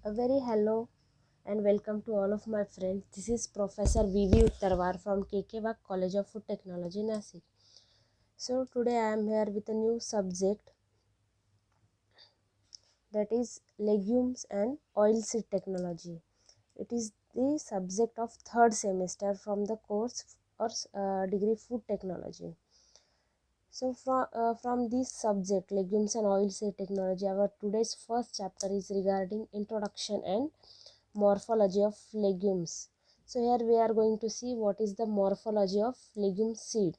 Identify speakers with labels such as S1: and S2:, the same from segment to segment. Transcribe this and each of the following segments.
S1: A very hello and welcome to all of my friends. This is Professor V.V. Uttarwar from KK Wag College of Food Technology, Nasik. So today I am here with a new subject, that is legumes and oilseed technology. It is the subject of third semester from the course or degree food technology. So from this subject, legumes and oilseed technology, our today's first chapter is regarding introduction and morphology of legumes. So here we are going to see what is the morphology of legume seed.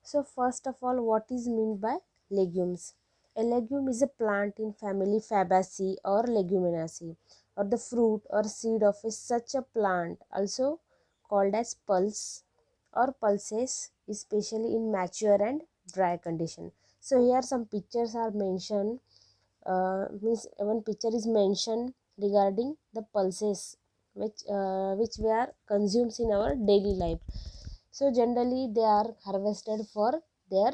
S1: So first of all, what is meant by legumes? A legume is a plant in family Fabaceae or Leguminosae, or the fruit or seed of such a plant, also called as pulse or pulses, especially in mature and dry condition. So here some pictures are mentioned, means one picture is mentioned regarding the pulses which we are consumes in our daily life. So generally they are harvested for their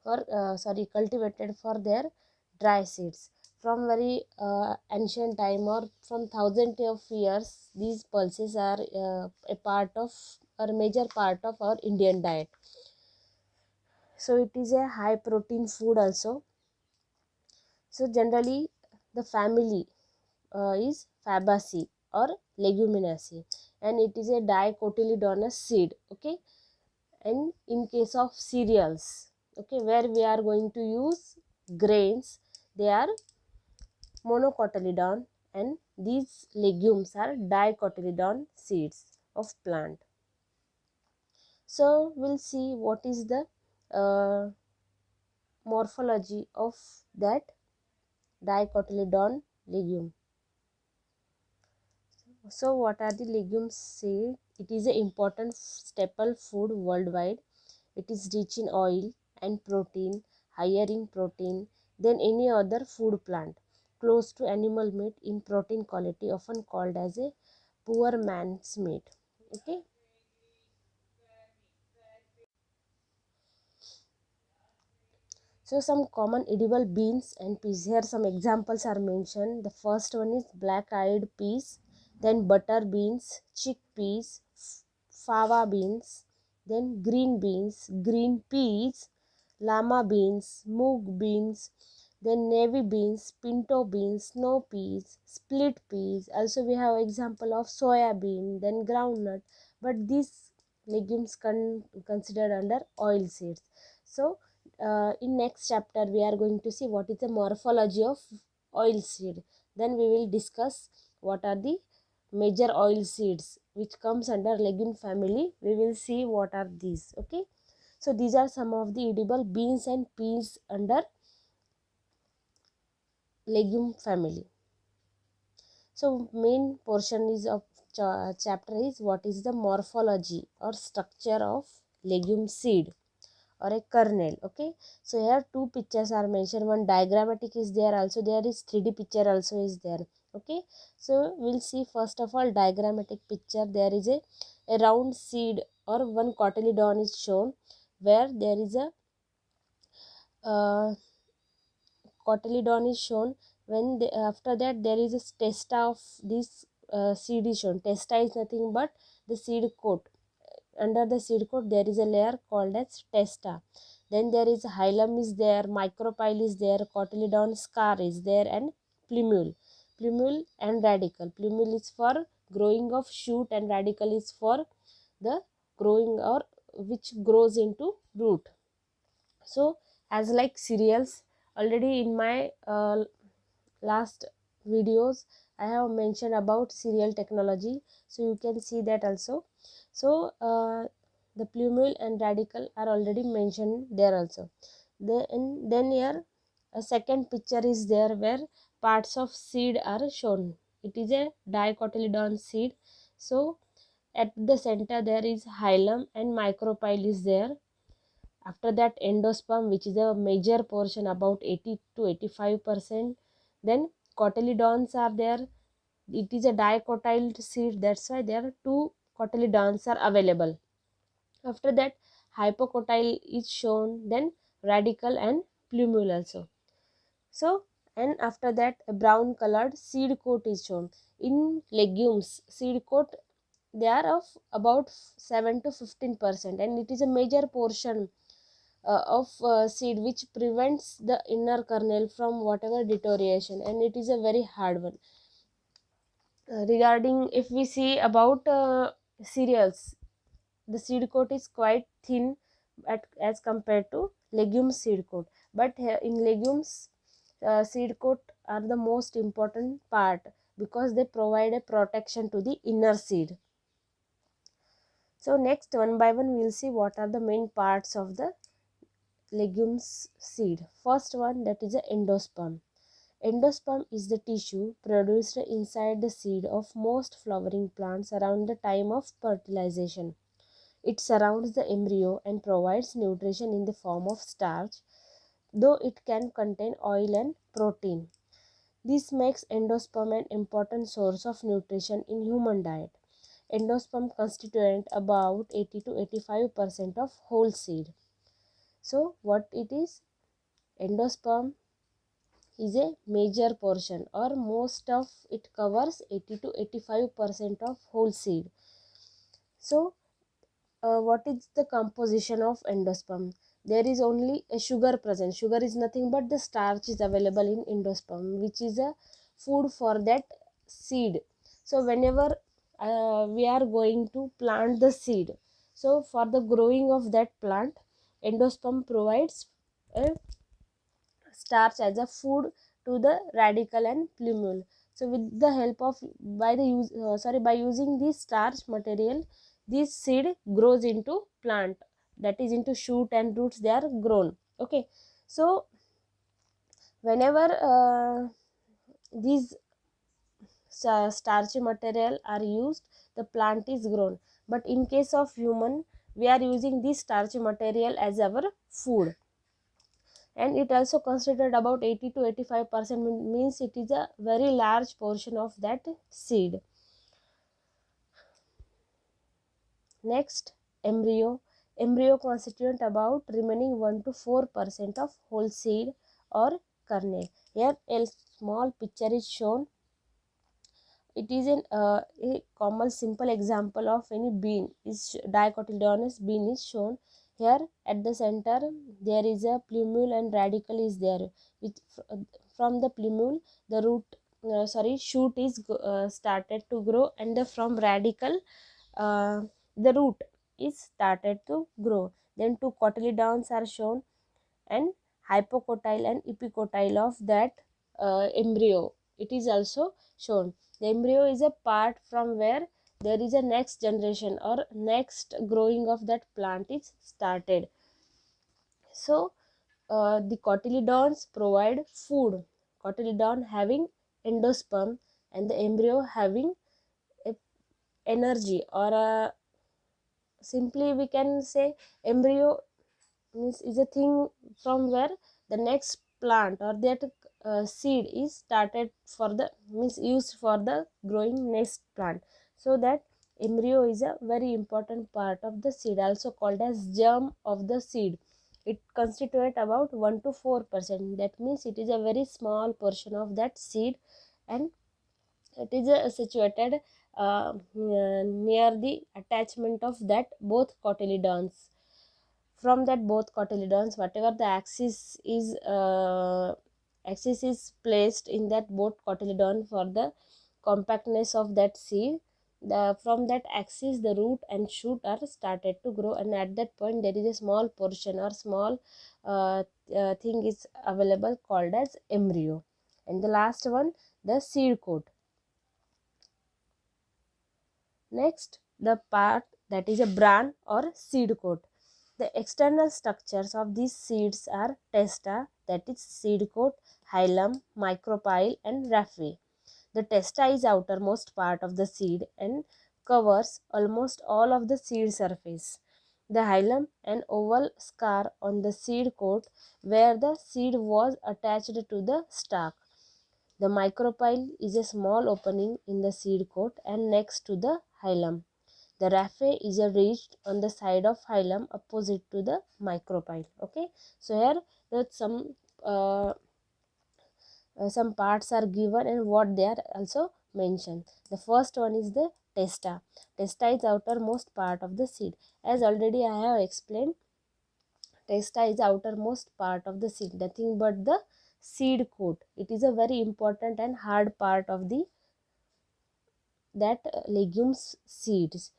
S1: cultivated for their dry seeds. From very ancient time or from thousands of years, these pulses are a part of or major part of our Indian diet. So it is a high protein food also. So generally the family is Fabaceae or Leguminosae, and it is a dicotyledonous seed. Okay, and in case of cereals, okay, where we are going to use grains, they are monocotyledon, and these legumes are dicotyledon seeds of plant. So we'll see what is the uh, morphology of that dicotyledon legume. So what are the legumes seed? It is an important staple food worldwide. It is rich in oil and protein, higher in protein than any other food plant, close to animal meat in protein quality, often called as a poor man's meat. Okay. So some common edible beans and peas. Here some examples are mentioned. The first one is black-eyed peas, then butter beans, chickpeas, fava beans, then green beans, green peas, lama beans, moog beans, then navy beans, pinto beans, snow peas, split peas. Also we have example of soya bean, then groundnut. But these legumes considered under oil seeds. So in next chapter we are going to see what is the morphology of oil seed. Then we will discuss what are the major oil seeds which comes under legume family. We will see what are these. Okay, so these are some of the edible beans and peas under legume family. So main portion is of chapter is what is the morphology or structure of legume seed or a kernel. Okay, so here two pictures are mentioned. One diagrammatic is there, also there is 3D picture also is there. Okay, so we'll see first of all diagrammatic picture. There is a round seed or one cotyledon is shown, where there is a uh, cotyledon is shown. After that there is a testa of this seed is shown. Testa is nothing but the seed coat. Under the seed coat there is a layer called as testa. Then there is hilum is there, micropyle is there, cotyledon scar is there, and plumule. Plumule and radicle. Plumule is for growing of shoot and radicle is for the growing or which grows into root. So as like cereals, already in my last videos I have mentioned about cereal technology, so you can see that also. So the plumule and radicle are already mentioned there also. Then here a second picture is there where parts of seed are shown. It is a dicotyledon seed. So at the center there is hilum and micropyle is there. After that endosperm, which is a major portion, about 80 to 85%. Then cotyledons are there. It is a dicotyled seed, that's why there are two cotyledons are available. After that hypocotyle is shown, then radicle and plumule also. So, and after that a brown colored seed coat is shown. In legumes, seed coat, they are of about 7 to 15%, and it is a major portion of seed which prevents the inner kernel from whatever deterioration, and it is a very hard one. Regarding, if we see about cereals, the seed coat is quite thin as compared to legume seed coat, but here in legumes, seed coat are the most important part because they provide a protection to the inner seed. So next, one by one, we will see what are the main parts of the legumes seed. First one, that is the endosperm. Endosperm is the tissue produced inside the seed of most flowering plants around the time of fertilization. It surrounds the embryo and provides nutrition in the form of starch, though it can contain oil and protein. This makes endosperm an important source of nutrition in human diet. Endosperm constituent about 80 to 85% of whole seed. So what it is? Endosperm is a major portion, or most of it covers 80 to 85% of whole seed. So what is the composition of endosperm? There is only a sugar present. Sugar is nothing but the starch is available in endosperm, which is a food for that seed. So whenever we are going to plant the seed, so for the growing of that plant, endosperm provides a starch as a food to the radicle and plumule. So with the help of, by the use by using this starch material, this seed grows into plant, that is into shoot and roots they are grown. Okay, so whenever these starchy material are used, the plant is grown. But in case of human, we are using this starchy material as our food, and it also considered about 80 to 85%, means it is a very large portion of that seed. Next, embryo. Embryo constituent about remaining 1 to 4% of whole seed or kernel. Here a small picture is shown. It is a common simple example of any bean is dicotyledonous bean is shown. Here at the center there is a plumule and radicle is there. With from the plumule, the shoot is started to grow, and from radicle, the root is started to grow. Then two cotyledons are shown, and hypocotyle and epicotyle of that embryo, it is also shown. The embryo is a part from where there is a next generation or next growing of that plant is started. So the cotyledons provide food. Cotyledon having endosperm, and the embryo having a energy, or simply we can say embryo means is a thing from where the next plant or that seed is started for the, means used for the growing next plant. So that embryo is a very important part of the seed, also called as germ of the seed. It constitute about 1 to 4%. That means it is a very small portion of that seed, and it is situated near the attachment of that both cotyledons. From that both cotyledons, whatever the axis is placed in that both cotyledon for the compactness of that seed, from that axis the root and shoot are started to grow, and at that point there is a small portion or small thing is available called as embryo. And the last one, the seed coat. Next, the part that is a bran or seed coat. The external structures of these seeds are testa, that is seed coat, hilum, micropyle, and raphe. The testa is outermost part of the seed and covers almost all of the seed surface. The hilum, an oval scar on the seed coat where the seed was attached to the stalk. The micropyle is a small opening in the seed coat and next to the hilum. The raphe is a ridge on the side of hilum opposite to the micropyle. Okay, so here there's some some parts are given and what they are also mentioned. The first one is the testa. Testa is outermost part of the seed. As already I have explained, testa is outermost part of the seed, nothing but the seed coat. It is a very important and hard part of the that legumes seeds,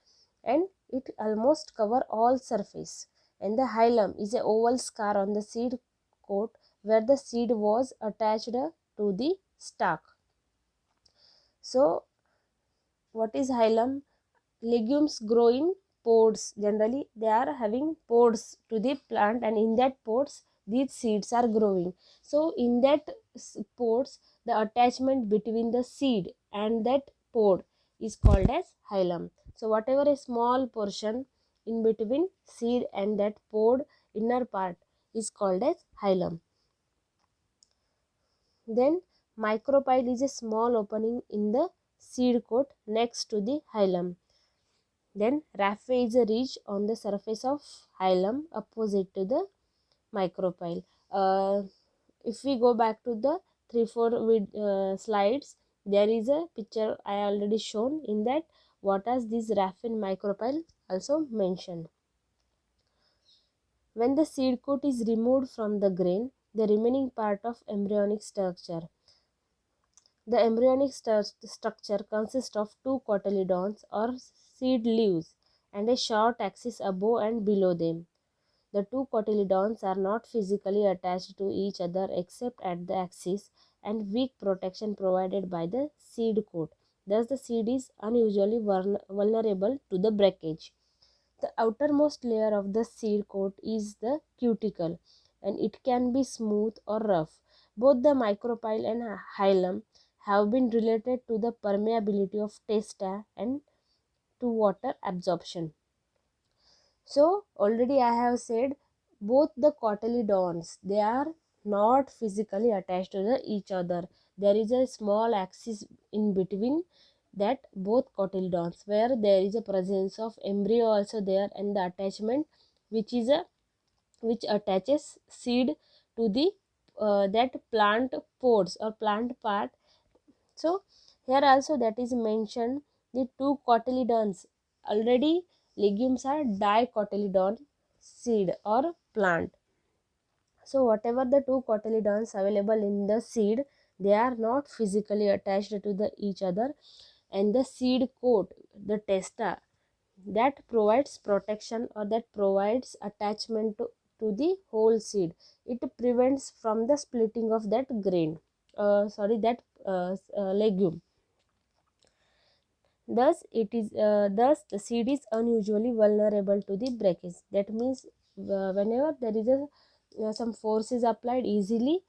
S1: and it almost cover all surface. And the hilum is a oval scar on the seed coat where the seed was attached to the stalk. So what is hilum? Legumes grow in pods. Generally they are having pods to the plant, and in that pods these seeds are growing. So in that pods, the attachment between the seed and that pod is called as hilum. So whatever a small portion in between seed and that pod inner part is called as hilum. Then micropyle is a small opening in the seed coat next to the hilum. Then raphe is a ridge on the surface of hilum opposite to the micropyle. If we go back to the 3-4 slides, there is a picture I already shown. In that, what is this raphe and micropyle also mentioned. When the seed coat is removed from the grain, the remaining part of embryonic structure. The embryonic structure consists of two cotyledons or seed leaves and a short axis above and below them. The two cotyledons are not physically attached to each other except at the axis, and weak protection provided by the seed coat. Thus, the seed is unusually vulnerable to the breakage. The outermost layer of the seed coat is the cuticle, and it can be smooth or rough. Both the micropyle and hilum have been related to the permeability of testa and to water absorption. So already I have said both the cotyledons, they are not physically attached to each other. There is a small axis in between that both cotyledons where there is a presence of embryo also there, and the attachment which is a which attaches seed to the that plant pods or plant part. So here also that is mentioned the two cotyledons. Already legumes are dicotyledon seed or plant. So whatever the two cotyledons available in the seed, they are not physically attached to the each other, and the seed coat, the testa, that provides protection or that provides attachment to the whole seed. It prevents from the splitting of that grain, that legume. Thus the seed is unusually vulnerable to the breakage. That means whenever there is a some force is applied, easily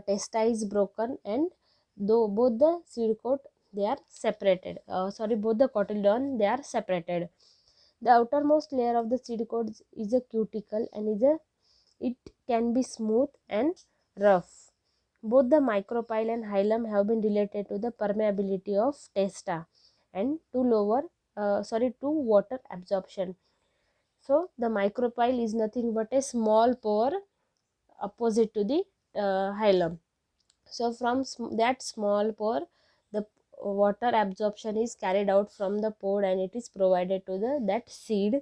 S1: testa is broken, and though both the seed coat they are separated. Both the cotyledon they are separated. The outermost layer of the seed coat is a cuticle and it can be smooth and rough. Both the micropyle and hilum have been related to the permeability of testa and to water absorption. So the micropyle is nothing but a small pore opposite to the hilum. So from that small pore, the water absorption is carried out from the pod and it is provided to the that seed,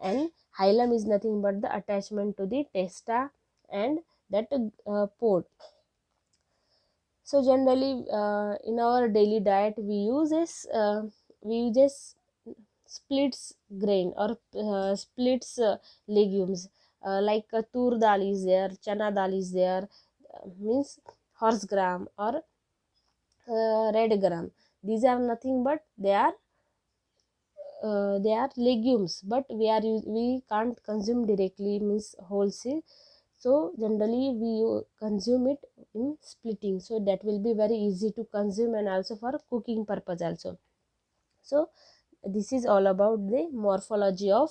S1: and hilum is nothing but the attachment to the testa and that pod. So generally in our daily diet we use this splits grain or splits legumes, like tur dal is there, chana dal is there, means horse gram or red gram. These are nothing but they are legumes, but we can't consume directly, means wholesale. So generally we consume it in splitting, so that will be very easy to consume and also for cooking purpose also. So this is all about the morphology of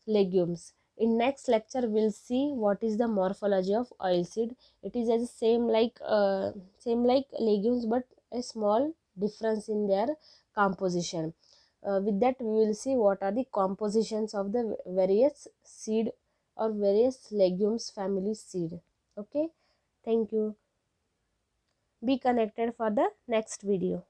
S1: legumes. In next lecture we'll see what is the morphology of oilseed. It is as same like legumes, but a small difference in their composition. With that we will see what are the compositions of the various seed or various legumes family seed. Okay, thank you. Be connected for the next video.